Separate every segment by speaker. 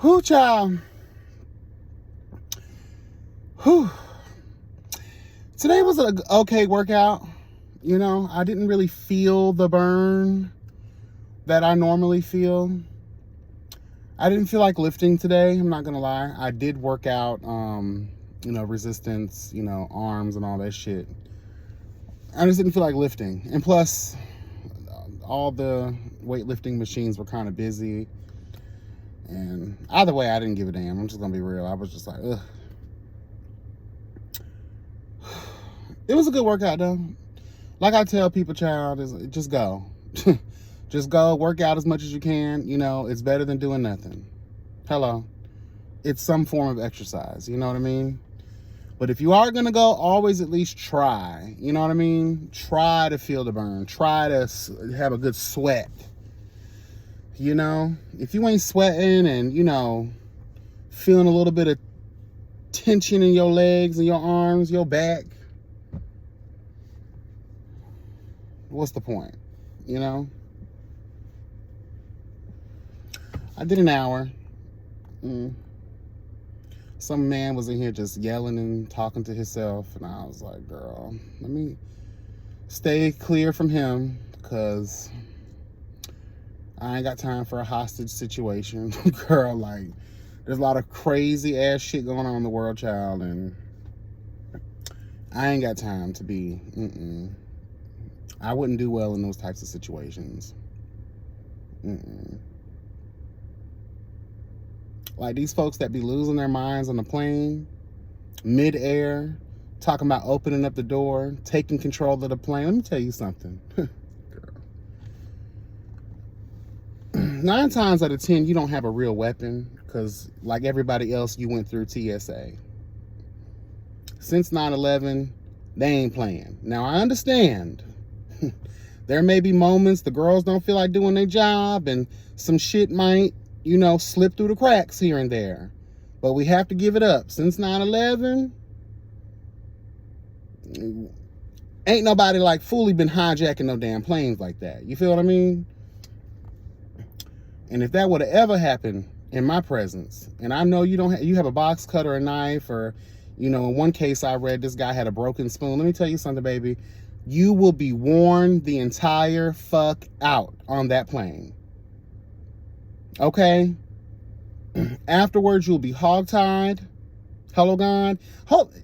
Speaker 1: Whew, child. Whew. Today was an okay workout. You know, I didn't really feel the burn that I normally feel. I didn't feel like lifting today, I'm not gonna lie. I did work out, resistance, arms and all that shit. I just didn't feel like lifting. And plus, all the weightlifting machines were kind of busy. And either way, I didn't give a damn. I'm just gonna be real. I was just like, ugh. It was a good workout though. Like I tell people, child, is just go. Just go, work out as much as you can. It's better than doing nothing. Hello. It's some form of exercise, you know what I mean? But if you are gonna go, always at least try. You know what I mean? Try to feel the burn. Try to have a good sweat. If you ain't sweating and, feeling a little bit of tension in your legs and your arms, your back, what's the point? I did an hour. Some man was in here just yelling and talking to himself, and I was like, girl, let me stay clear from him, because I ain't got time for a hostage situation. Girl, like, there's a lot of crazy ass shit going on in the world, child, and I ain't got time to be, I wouldn't do well in those types of situations. Like these folks that be losing their minds on the plane, mid-air, talking about opening up the door, taking control of the plane. Let me tell you something. Girl. 9 times out of 10, you don't have a real weapon, because like everybody else, you went through TSA. Since 9/11, they ain't playing. Now, I understand. There may be moments the girls don't feel like doing their job, and some shit might, slip through the cracks here and there. But we have to give it up. Since 9/11, ain't nobody like fully been hijacking no damn planes like that. You feel what I mean? And if that would have ever happened in my presence, and I know you have a box cutter, a knife, or, in one case I read this guy had a broken spoon. Let me tell you something, baby. You will be worn the entire fuck out on that plane. Okay? Afterwards, you'll be hogtied. Hello, God.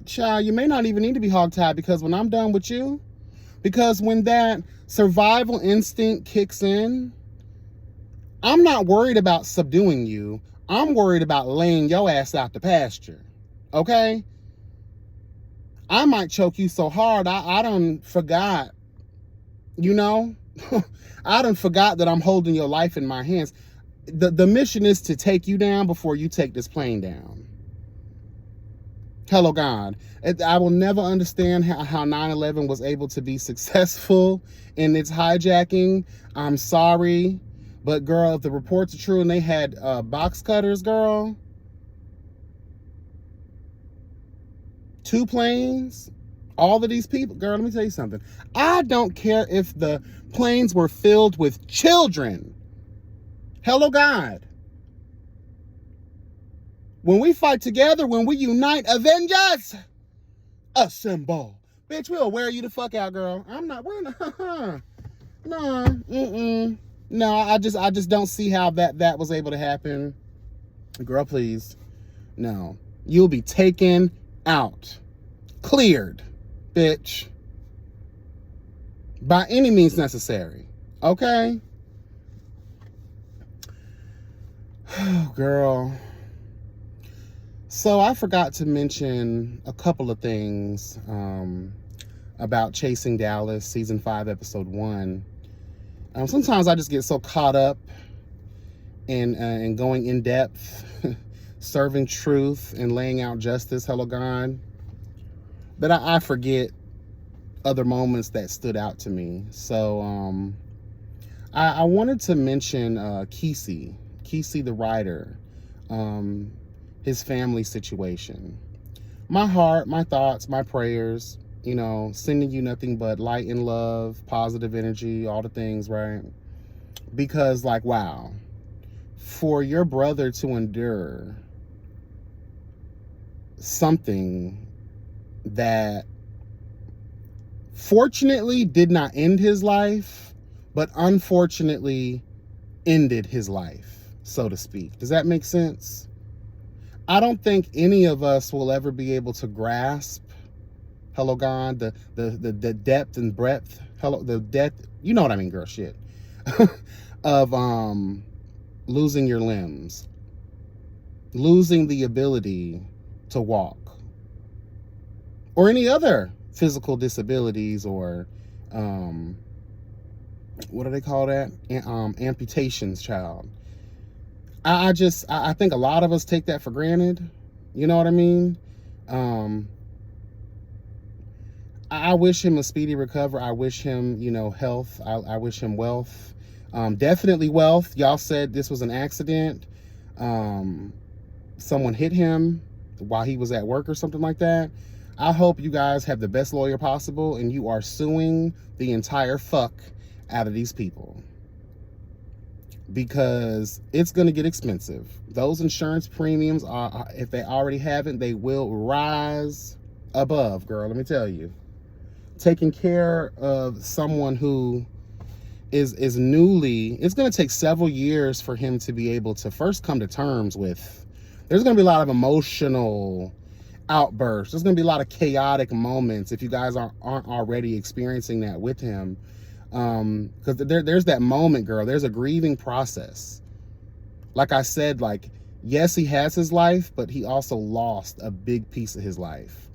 Speaker 1: Child, you may not even need to be hogtied, because when I'm done with you, because when that survival instinct kicks in, I'm not worried about subduing you. I'm worried about laying your ass out to pasture. Okay? I might choke you so hard, I done forgot, I done forgot that I'm holding your life in my hands. The mission is to take you down before you take this plane down. Hello, God. I will never understand how 9/11 was able to be successful in its hijacking. I'm sorry. But, girl, if the reports are true and they had box cutters, girl, 2 planes, all of these people, girl, let me tell you something. I don't care if the planes were filled with children. Hello, God. When we fight together, when we unite, Avengers assemble. Bitch, we'll wear you the fuck out, girl. I'm not wearing No, I just don't see how that was able to happen. Girl, please. No. You'll be taken out. Cleared, bitch. By any means necessary. Okay? Oh, girl. So I forgot to mention a couple of things about Chasing Dallas, season 5, episode 1. Sometimes I just get so caught up in going in depth, serving truth and laying out justice, hello God, that I forget other moments that stood out to me. So I wanted to mention Kesey the writer, his family situation. My heart, my thoughts, my prayers, sending you nothing but light and love, positive energy, all the things, right? Because, like, wow, for your brother to endure something that fortunately did not end his life, but unfortunately ended his life, so to speak. Does that make sense? I don't think any of us will ever be able to grasp, hello God, the depth and breadth, the depth, you know what I mean, girl, shit, of losing your limbs, losing the ability to walk, or any other physical disabilities, or what do they call that? Amputations, child. I think a lot of us take that for granted. You know what I mean? I wish him a speedy recovery. I wish him, health. I wish him wealth. Definitely wealth. Y'all said this was an accident. Someone hit him while he was at work or something like that. I hope you guys have the best lawyer possible and you are suing the entire fuck out of these people, because it's going to get expensive. Those insurance premiums are, if they already haven't, they will rise above, girl. Let me tell you, taking care of someone who is newly, it's going to take several years for him to be able to first come to terms with. There's going to be a lot of emotional outbursts. There's going to be a lot of chaotic moments if you guys aren't already experiencing that with him. Because there's that moment, girl. There's a grieving process. Like I said, yes, he has his life, but he also lost a big piece of his life.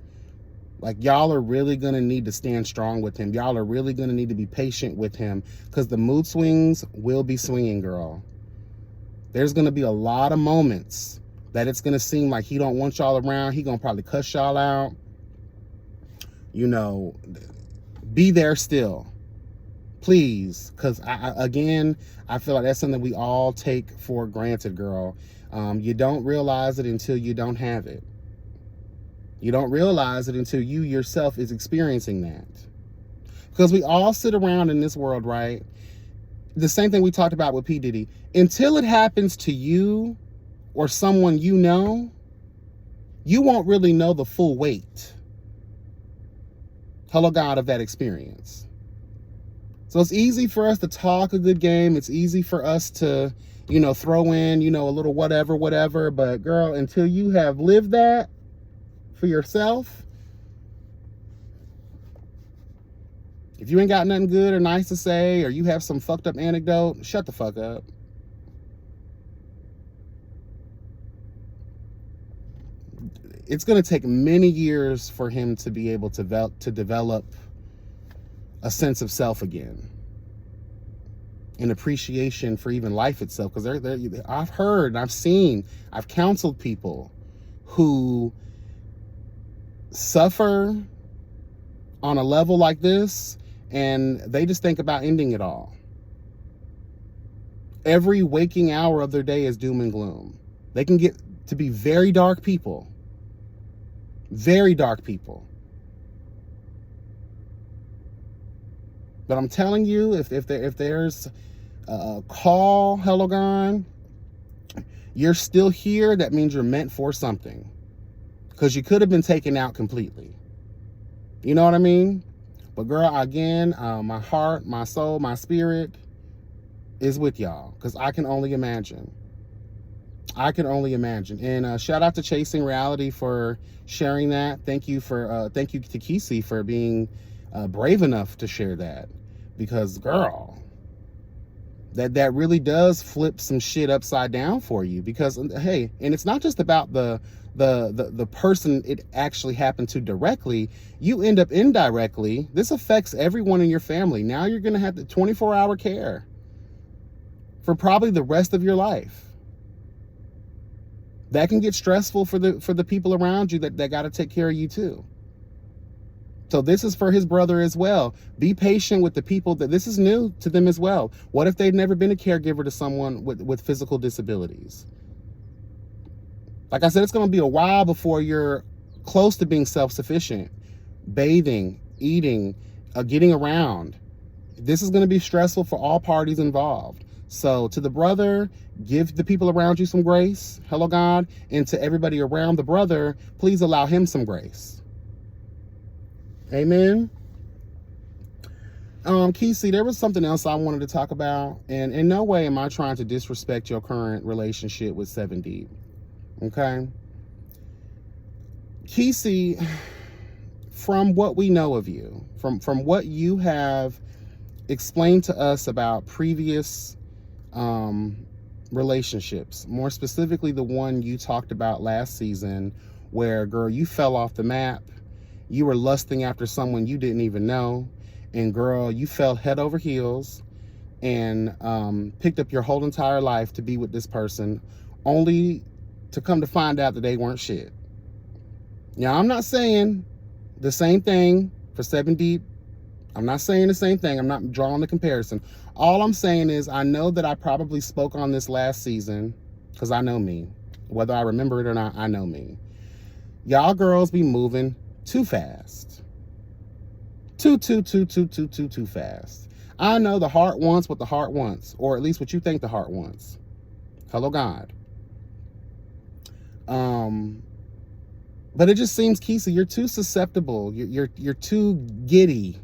Speaker 1: Y'all are really going to need to stand strong with him. Y'all are really going to need to be patient with him, because the mood swings will be swinging, girl. There's going to be a lot of moments that it's going to seem like he don't want y'all around. He going to probably cuss y'all out. Be there still. Please, because I feel like that's something we all take for granted, girl. You don't realize it until you don't have it. You don't realize it until you yourself is experiencing that. Because we all sit around in this world, right? The same thing we talked about with P. Diddy. Until it happens to you or someone you know, you won't really know the full weight, hello God, of that experience. So it's easy for us to talk a good game. It's easy for us to, throw in, a little whatever. But girl, until you have lived that for yourself, if you ain't got nothing good or nice to say, or you have some fucked up anecdote, shut the fuck up. It's going to take many years for him to be able to develop a sense of self again, an appreciation for even life itself. Because I've heard, I've seen, I've counseled people who suffer on a level like this, and they just think about ending it all. Every waking hour of their day is doom and gloom. They can get to be very dark people. Very dark people. But I'm telling you, if there's a call, hello God, you're still here, that means you're meant for something. Because you could have been taken out completely. You know what I mean? But girl, again, my heart, my soul, my spirit is with y'all. Because I can only imagine. I can only imagine. And shout out to Chasing Reality for sharing that. Thank you to Kisi for being brave enough to share that. Because girl, that really does flip some shit upside down for you. Because hey, and it's not just about the person it actually happened to directly. You end up indirectly. This affects everyone in your family. Now you're gonna have the 24-hour care for probably the rest of your life. That can get stressful for the people around you that got to take care of you too. So this is for his brother as well. Be patient with the people that this is new to them as well. What if they've never been a caregiver to someone with physical disabilities? Like I said, it's going to be a while before you're close to being self-sufficient, bathing, eating, getting around. This is going to be stressful for all parties involved. So to the brother, give the people around you some grace. Hello, God. And to everybody around the brother, please allow him some grace. Amen. Kesey, there was something else I wanted to talk about. And in no way am I trying to disrespect your current relationship with 7 Deep. Okay? Kesey, from what we know of you, from what you have explained to us about previous relationships, more specifically the one you talked about last season where, girl, you fell off the map, you were lusting after someone you didn't even know, and girl, you fell head over heels and picked up your whole entire life to be with this person, only to come to find out that they weren't shit. Now, I'm not saying the same thing for 7 Deep. I'm not saying the same thing. I'm not drawing the comparison. All I'm saying is I know that I probably spoke on this last season because I know me. Whether I remember it or not, I know me. Y'all girls be moving too fast. Too fast. I know the heart wants what the heart wants, or at least what you think the heart wants. Hello, God. But it just seems, Kesey, you're too susceptible. You're too giddy.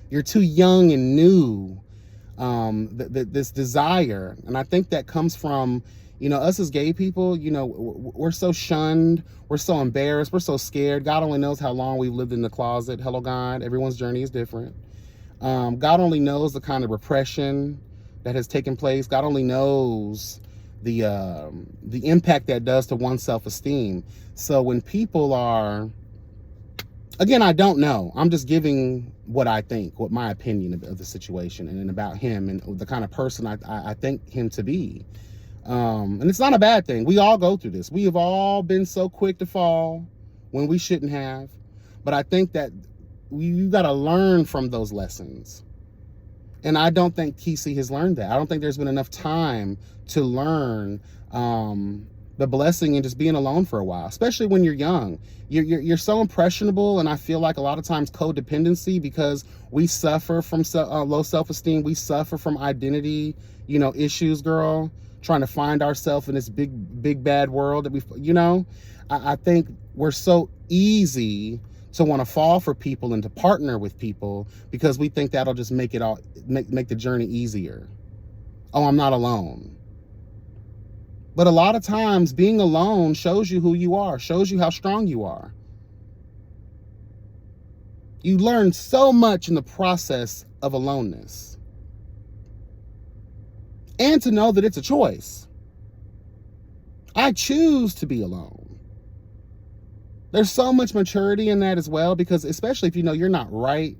Speaker 1: You're too young and new. This desire, and I think that comes from, us as gay people. We're so shunned. We're so embarrassed. We're so scared. God only knows how long we've lived in the closet. Hello, God. Everyone's journey is different. God only knows the kind of repression that has taken place. God only knows the impact that does to one's self-esteem. So when people are, again, I don't know. I'm just giving what I think, what my opinion of the situation and about him and the kind of person I think him to be. And it's not a bad thing. We all go through this. We have all been so quick to fall when we shouldn't have. But I think that you got to learn from those lessons. And I don't think Kesey has learned that. I don't think there's been enough time to learn the blessing in just being alone for a while, especially when you're young. You're so impressionable, and I feel like a lot of times codependency, because we suffer from low self-esteem. We suffer from identity, issues, girl, trying to find ourselves in this big bad world that I think we're so easy to want to fall for people and to partner with people because we think that'll just make the journey easier. Oh, I'm not alone. But a lot of times being alone shows you who you are, shows you how strong you are. You learn so much in the process of aloneness. And to know that it's a choice. I choose to be alone. There's so much maturity in that as well, because especially if you're not right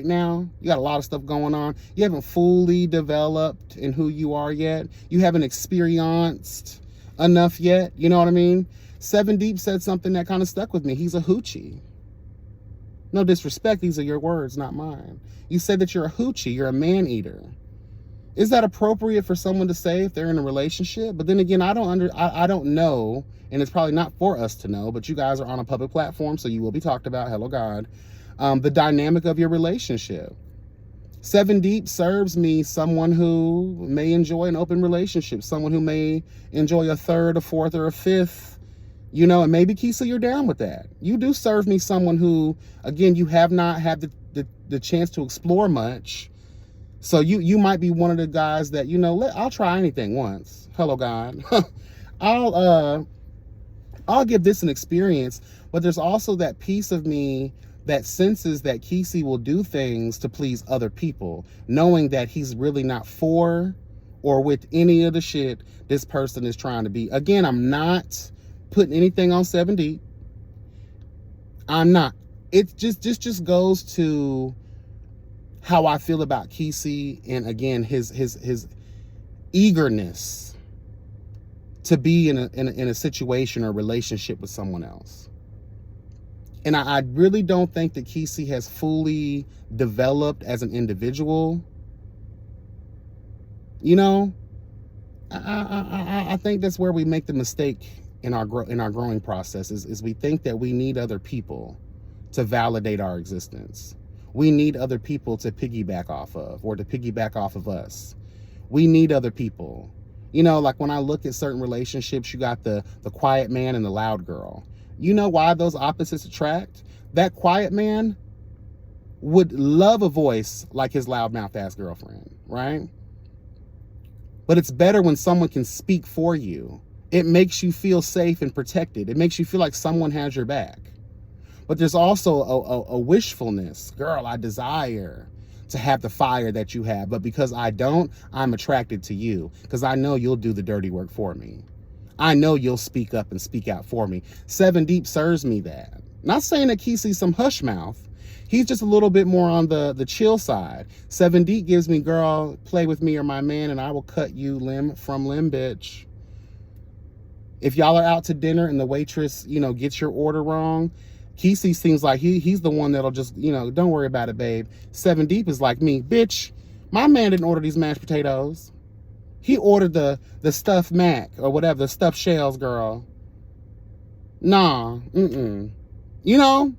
Speaker 1: now, you got a lot of stuff going on. You haven't fully developed in who you are yet. You haven't experienced enough yet. You know what I mean? 7 Deep said something that kind of stuck with me. He's a hoochie. No disrespect. These are your words, not mine. You said that you're a hoochie. You're a man eater. Is that appropriate for someone to say if they're in a relationship? But then again, I don't know, and it's probably not for us to know, but you guys are on a public platform, so you will be talked about. Hello, God. The dynamic of your relationship. 7 Deep serves me someone who may enjoy an open relationship, someone who may enjoy a third, a fourth, or a fifth, and maybe, Kesey, you're down with that. You do serve me someone who, again, you have not had the chance to explore much. So you might be one of the guys that, I'll try anything once. Hello, God. I'll give this an experience, but there's also that piece of me that senses that Kesey will do things to please other people, knowing that he's really not for or with any of the shit this person is trying to be. Again, I'm not putting anything on 7 Deep. I'm not. It just goes to how I feel about Kesey, and again, his eagerness to be in a situation or relationship with someone else. And I really don't think that Kesey has fully developed as an individual. I think that's where we make the mistake in our growing process is we think that we need other people to validate our existence. We need other people to piggyback off of, or to piggyback off of us. We need other people. You know, like when I look at certain relationships, you got the quiet man and the loud girl. You know why those opposites attract? That quiet man would love a voice like his loudmouth ass girlfriend, right? But it's better when someone can speak for you. It makes you feel safe and protected. It makes you feel like someone has your back. But there's also a wishfulness. Girl, I desire to have the fire that you have. But because I don't, I'm attracted to you. Because I know you'll do the dirty work for me. I know you'll speak up and speak out for me. 7 Deep serves me that. Not saying that Kesey's some hush mouth. He's just a little bit more on the chill side. 7 Deep gives me, girl, play with me or my man, and I will cut you limb from limb, bitch. If y'all are out to dinner and the waitress, you know, gets your order wrong, Kesey seems like he's the one that'll just, you know, don't worry about it, babe. 7 Deep is like me. Bitch, my man didn't order these mashed potatoes. He ordered the stuffed mac or whatever, the stuffed shells, girl. Nah, You know?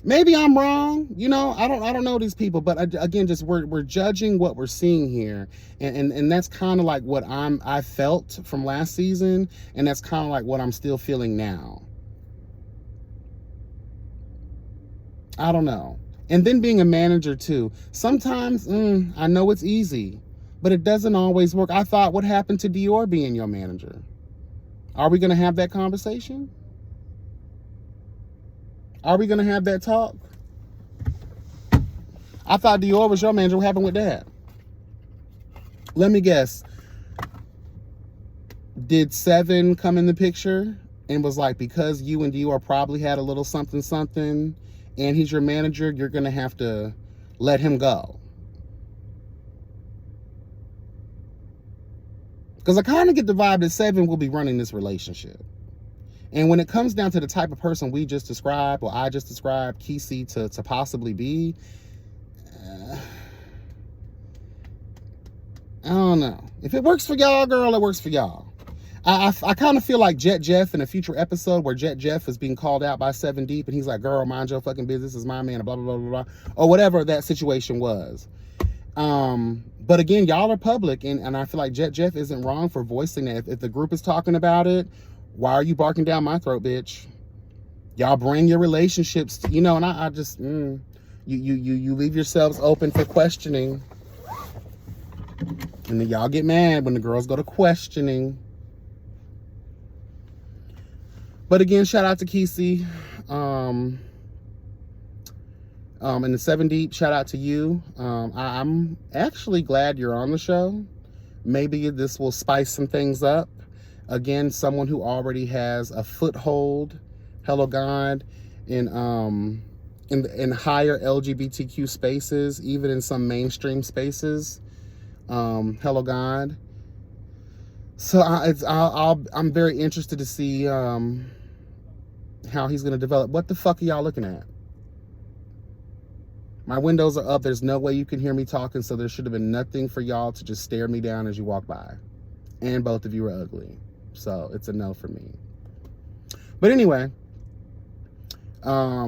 Speaker 1: Maybe I'm wrong. You know, I don't know these people, but again, just we're judging what we're seeing here, and that's kind of like what I felt from last season, and that's kind of like what I'm still feeling now. I don't know. And then being a manager too. Sometimes I know it's easy, but it doesn't always work. I thought, what happened to Dior being your manager? Are we going to have that conversation? Are we going to have that talk? I thought Dior was your manager. What happened with that? Let me guess. Did 7 come in the picture and was like, because you and Dior probably had a little something, something, and he's your manager, you're going to have to let him go? Because I kind of get the vibe that 7 will be running this relationship. And when it comes down to the type of person we just described, or I just described Kesey to possibly be, I don't know. If it works for y'all, girl, it works for y'all. I kind of feel like Jet Jeff in a future episode where Jet Jeff is being called out by 7 Deep and he's like, girl, mind your fucking business, is my man, blah, blah, blah, blah, blah, or whatever that situation was. But again, y'all are public, and I feel like Jet Jeff isn't wrong for voicing that. If the group is talking about it, why are you barking down my throat, bitch? Y'all bring your relationships, you know, and I just, you leave yourselves open for questioning. And then y'all get mad when the girls go to questioning. But again, shout out to Kesey. And the 7 Deep, shout out to you. I'm actually glad you're on the show. Maybe this will spice some things up. Again, someone who already has a foothold, hello God, in higher LGBTQ spaces, even in some mainstream spaces. Hello God. So I'm very interested to see how he's going to develop. What the fuck are y'all looking at? My windows are up. There's no way you can hear me talking, so there should have been nothing for y'all to just stare me down as you walk by. And both of you are ugly. So it's a no for me. But anyway, yeah,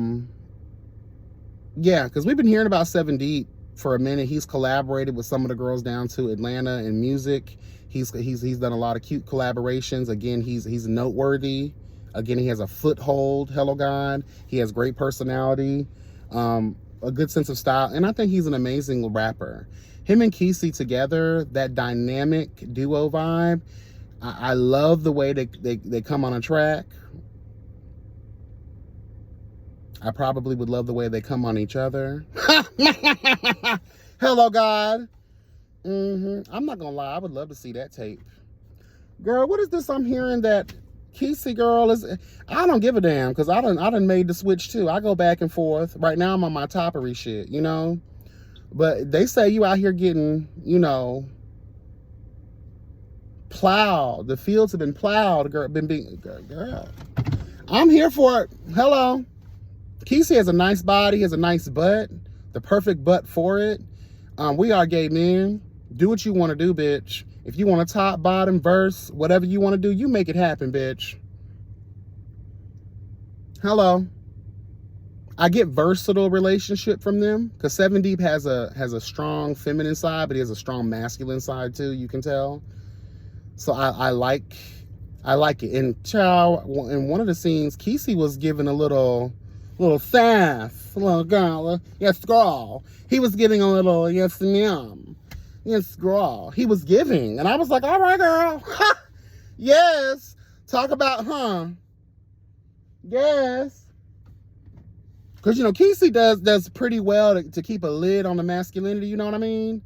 Speaker 1: because we've been hearing about 7 Deep for a minute. He's collaborated with some of the girls down to Atlanta in music. He's done a lot of cute collaborations. Again, he's noteworthy. Again, he has a foothold, hello God. He has great personality, a good sense of style, and I think he's an amazing rapper. Him and Kesey together, that dynamic duo vibe, I love the way they come on a track. I probably would love the way they come on each other. Hello, God. I'm not gonna lie, I would love to see that tape. Girl, what is this I'm hearing that Kesey girl is? I don't give a damn, because I done made the switch too. I go back and forth. Right now I'm on my toppery shit, you know? But they say you out here getting, you know, plowed. The fields have been plowed, girl. Girl. I'm here for it. Hello. Kesey has a nice body, has a nice butt, the perfect butt for it. We are gay men. Do what you want to do, bitch. If you want a top, bottom, verse, whatever you want to do, you make it happen, bitch. Hello. I get versatile relationship from them, because 7 Deep has a strong feminine side, but he has a strong masculine side too, you can tell. So I like it. And child, in one of the scenes, Kesey was giving a little sass, little girl, yes girl. He was giving a little yes ma'am, yes girl. He was giving, and I was like, all right, girl, yes. Talk about, yes. Because, you know, Kesey does pretty well to keep a lid on the masculinity, you know what I mean?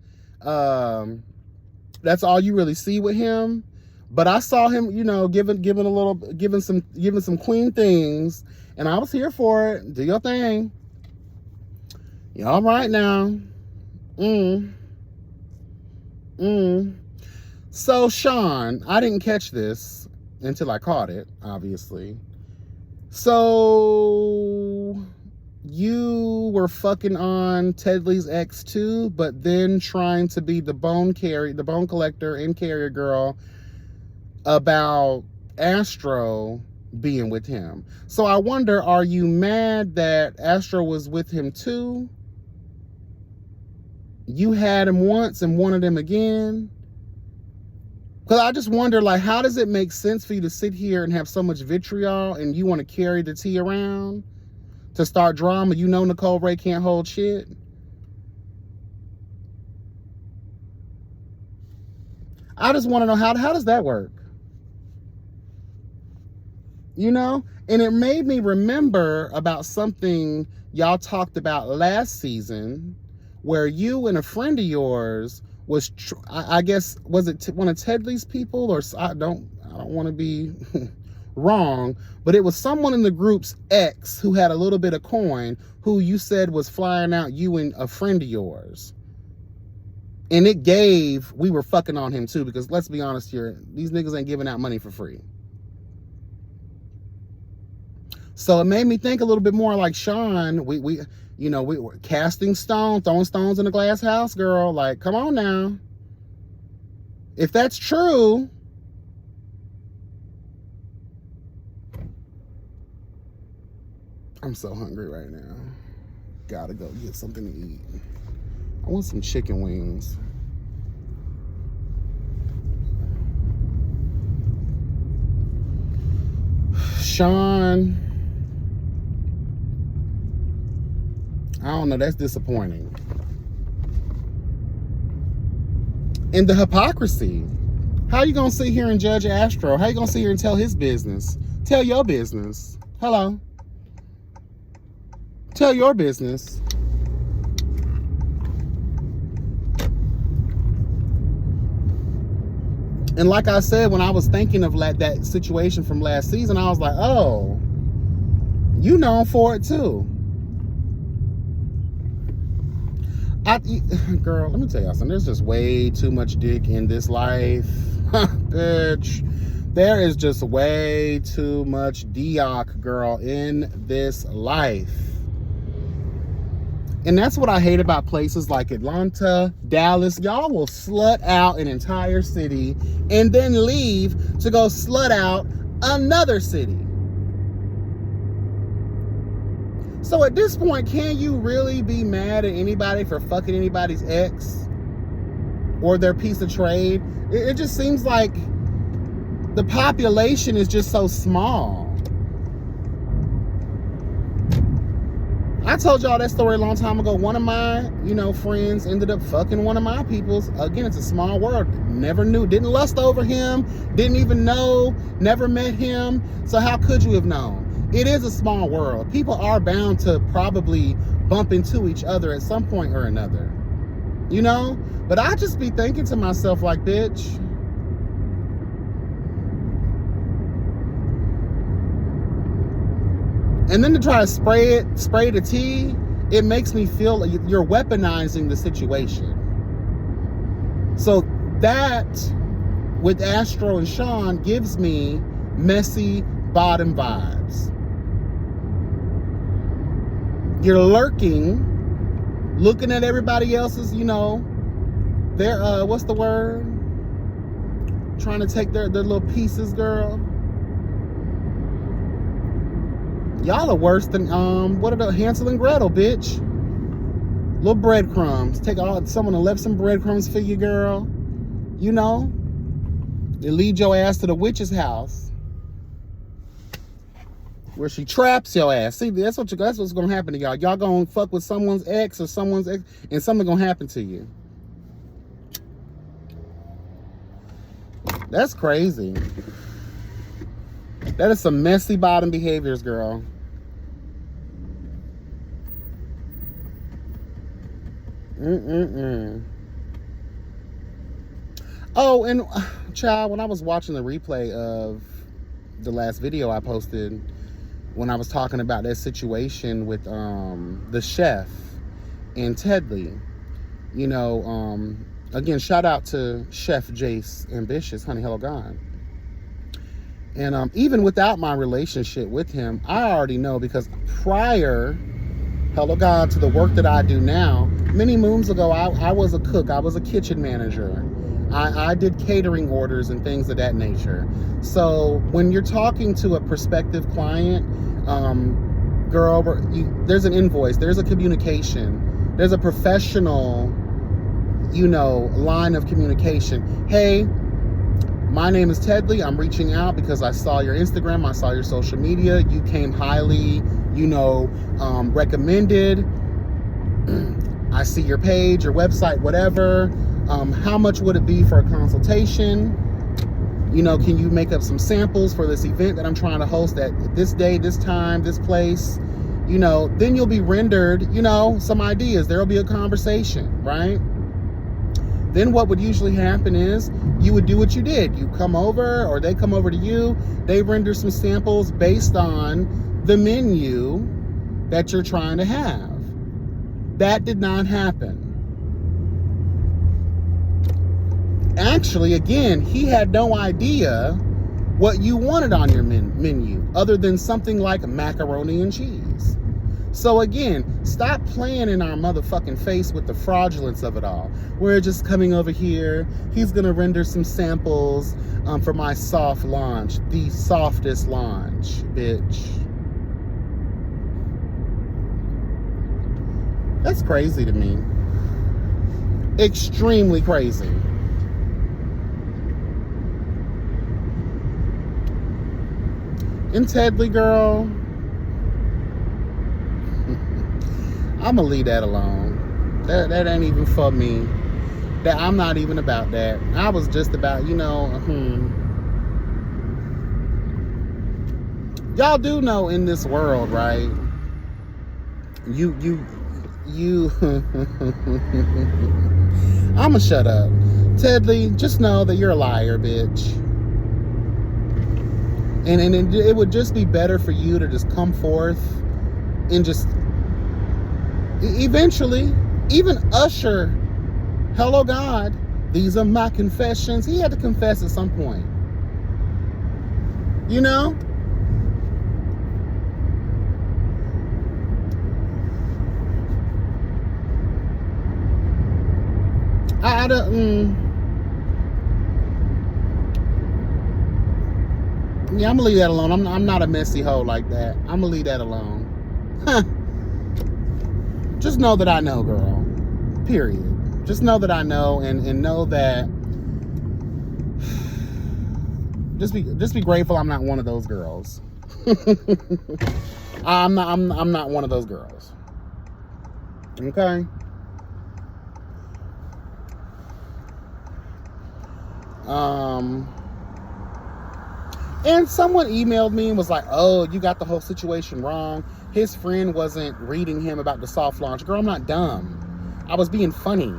Speaker 1: That's all you really see with him. But I saw him, you know, giving some queen things, and I was here for it. Do your thing. You all right now? So Sean, I didn't catch this until I caught it, obviously. So you were fucking on Tedley's ex too, but then trying to be the bone collector and carrier girl about Astro being with him. So I wonder, are you mad that Astro was with him too? You had him once and wanted him again? Because I just wonder, like, how does it make sense for you to sit here and have so much vitriol and you want to carry the tea around to start drama? You know Nicole Ray can't hold shit. I just want to know, how does that work? You know? And it made me remember about something y'all talked about last season, where you and a friend of yours was, I guess, was it one of Tedley's people, or I don't want to be wrong, but it was someone in the group's ex who had a little bit of coin, who you said was flying out you and a friend of yours. And we were fucking on him too, because let's be honest here, these niggas ain't giving out money for free. So it made me think a little bit more like Sean. We were casting stones, throwing stones in the glass house, girl. Like, come on now. If that's true, I'm so hungry right now. Gotta go get something to eat. I want some chicken wings. Sean, I don't know, that's disappointing. And the hypocrisy. How you gonna sit here and judge Astro? How you gonna sit here and tell his business? Tell your business. Hello. Tell your business. And like I said, when I was thinking of that situation from last season, I was like, oh, you known for it too. Girl, let me tell y'all something. There's just way too much dick in this life. Bitch. There is just way too much Dioc, girl, in this life. And that's what I hate about places like Atlanta, Dallas. Y'all will slut out an entire city and then leave to go slut out another city. So at this point, can you really be mad at anybody for fucking anybody's ex or their piece of trade? It just seems like the population is just so small. I told y'all that story a long time ago. One of my, friends ended up fucking one of my peoples. Again, it's a small world. Never knew, didn't lust over him, didn't even know, never met him. So how could you have known? It is a small world. People are bound to probably bump into each other at some point or another. But I just be thinking to myself like, bitch, and then to try to spray the tea, it makes me feel like you're weaponizing the situation. So that, with Astro and Sean, gives me messy bottom vibes. You're lurking, looking at everybody else's, their, what's the word? Trying to take their little pieces, girl. Y'all are worse than what are the Hansel and Gretel, bitch? Little breadcrumbs. Someone left some breadcrumbs for you, girl. You know, they lead your ass to the witch's house, where she traps your ass. See, that's what's gonna happen to y'all. Y'all gonna fuck with someone's ex or someone's ex, and something gonna happen to you. That's crazy. That is some messy bottom behaviors, girl. Oh, and child, when I was watching the replay of the last video I posted, when I was talking about that situation with the chef and Tedley, you know, again, shout out to Chef Jace Ambitious, Honey Hello God. And even without my relationship with him, I already know, because prior, hello God, to the work that I do now, many moons ago, I was a cook. I was a kitchen manager. I did catering orders and things of that nature. So when you're talking to a prospective client, girl, there's an invoice, there's a communication, there's a professional, you know, line of communication. Hey, my name is Tedley. I'm reaching out because I saw your Instagram, I saw your social media. You came highly, you know, recommended. I see your page, your website, whatever. How much would it be for a consultation? You know, can you make up some samples for this event that I'm trying to host at this day, this time, this place? You know, then you'll be rendered, you know, some ideas. There'll be a conversation, right? Then what would usually happen is you would do what you did. You come over, or they come over to you. They render some samples based on the menu that you're trying to have. That did not happen. Actually, again, he had no idea what you wanted on your menu other than something like macaroni and cheese. So again, stop playing in our motherfucking face with the fraudulence of it all. We're just coming over here. He's gonna render some samples for my soft launch, the softest launch, bitch. That's crazy to me. Extremely crazy. And Tedley, girl, I'ma leave that alone. That ain't even for me. That I'm not even about that. I was just about, you know, y'all do know in this world, right? You I'ma shut up. Tedley, just know that you're a liar, bitch. And it would just be better for you to just come forth and just eventually even usher, hello God, these are my confessions. He had to confess at some point. You know? I don't... Yeah, I'm gonna leave that alone. I'm not a messy hoe like that. I'm gonna leave that alone. Huh. Just know that I know, girl. Period. Just know that I know, and know that. Just be grateful I'm not one of those girls. I'm not one of those girls. Okay. And someone emailed me and was like, oh, you got the whole situation wrong. His friend wasn't reading him about the soft launch. Girl, I'm not dumb. I was being funny.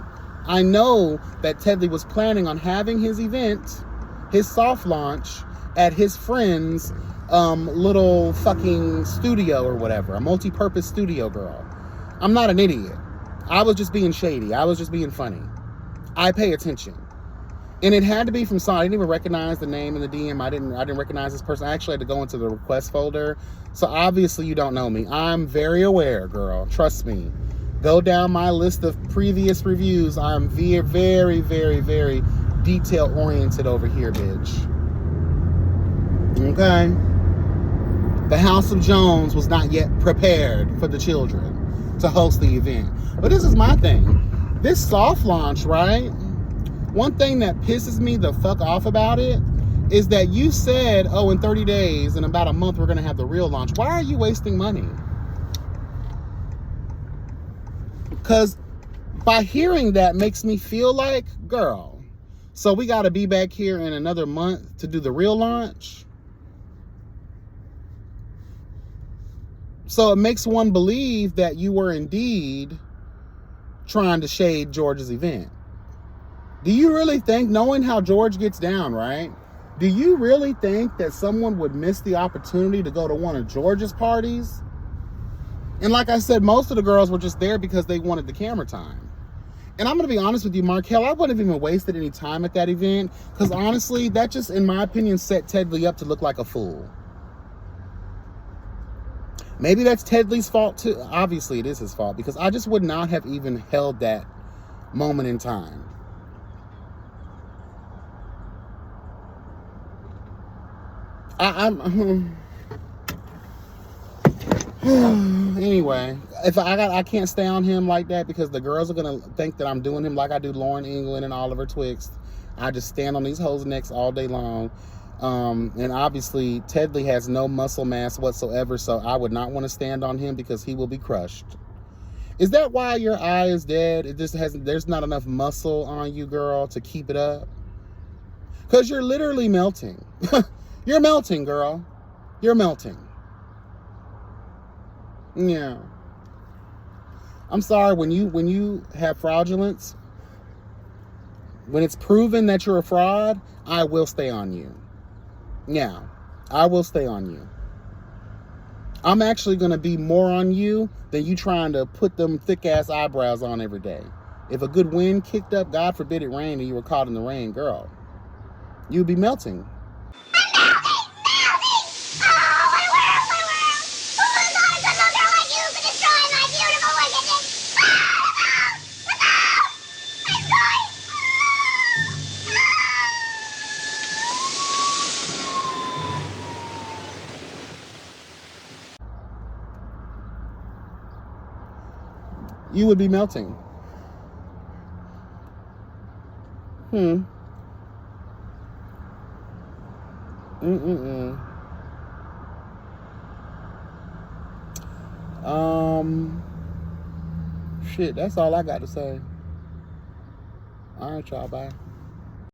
Speaker 1: I know that Tedley was planning on having his event, his soft launch, at his friend's little fucking studio or whatever, a multi-purpose studio, girl. I'm not an idiot. I was just being shady. I was just being funny. I pay attention. And it had to be from someone. I didn't even recognize the name in the DM. I didn't recognize this person. I actually had to go into the request folder. So obviously you don't know me. I'm very aware, girl. Trust me. Go down my list of previous reviews. I'm very, very, very, very detail oriented over here, bitch. Okay? The House of Jones was not yet prepared for the children to host the event. But this is my thing. This soft launch, right? One thing that pisses me the fuck off about it is that you said, oh, in 30 days, in about a month, we're going to have the real launch. Why are you wasting money? Because by hearing that makes me feel like, girl, so we got to be back here in another month to do the real launch? So it makes one believe that you were indeed trying to shade George's event. Do you really think, knowing how George gets down, right? Do you really think that someone would miss the opportunity to go to one of George's parties? And like I said, most of the girls were just there because they wanted the camera time. And I'm going to be honest with you, Markel, I wouldn't have even wasted any time at that event because honestly, that just, in my opinion, set Ted Lee up to look like a fool. Maybe that's Ted Lee's fault too. Obviously, it is his fault because I just would not have even held that moment in time. Anyway, if I can't stay on him like that because the girls are gonna think that I'm doing him like I do Lauren England and Oliver Twixt. I just stand on these hoes' necks all day long. And obviously Ted Lee has no muscle mass whatsoever, so I would not want to stand on him because he will be crushed. Is that why your eye is dead? There's not enough muscle on you, girl, to keep it up? Because you're literally melting. You're melting, girl. You're melting. Yeah. I'm sorry, when you have fraudulence, when it's proven that you're a fraud, I will stay on you. Yeah, I will stay on you. I'm actually going to be more on you than you trying to put them thick-ass eyebrows on every day. If a good wind kicked up, God forbid it rained, and you were caught in the rain, girl, you'd be melting. You would be melting. Shit, that's all I got to say. All right, y'all, bye.